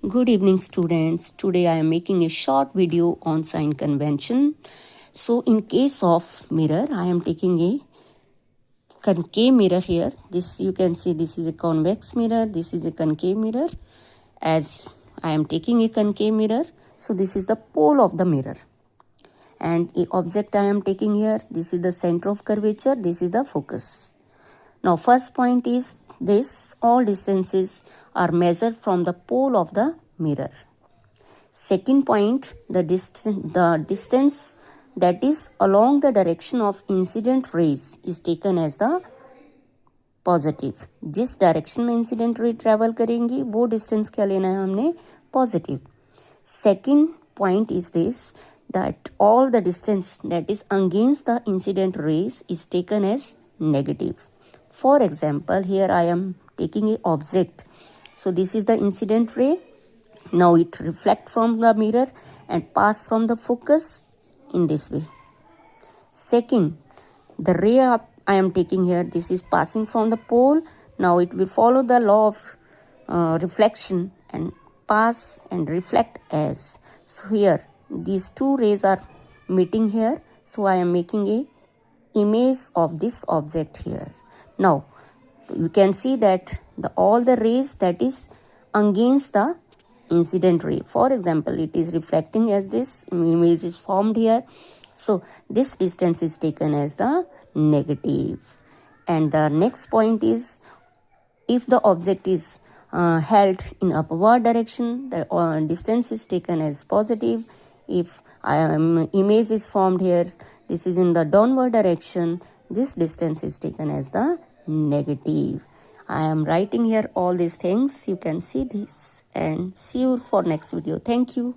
Good evening students. Today I am making a short video on sign convention. So in case of mirror, I am taking a concave mirror here. This you can see this is a convex mirror, this is a concave mirror. As I am taking a concave mirror, so this is the pole of the mirror. And a object I am taking here, this is the center of curvature, this is the focus. Now first point is this, all distances are measured from the pole of the mirror. Second point, the distance that is along the direction of incident rays is taken as the positive. जिस direction में incident ray travel करेंगी वो distance क्या लेना है हमने, positive. Second point is this that all the distance that is against the incident rays is taken as negative. For example, here I am taking a object. So this is the incident ray. Now it reflect from the mirror and pass from the focus in this way. Second, the ray I am taking here, this is passing from the pole. Now it will follow the law of reflection and pass and reflect as. So here these two rays are meeting here, so I am making a image of this object here. Now you can see that all the rays that is against the incident ray, for example it is reflecting as this image is formed here, so this distance is taken as the negative. And the next point is, if the object is held in upward direction, the distance is taken as positive. If image is formed here, this is in the downward direction, this distance is taken as the negative. I am writing here all these things. You can see this and see you for next video. Thank you.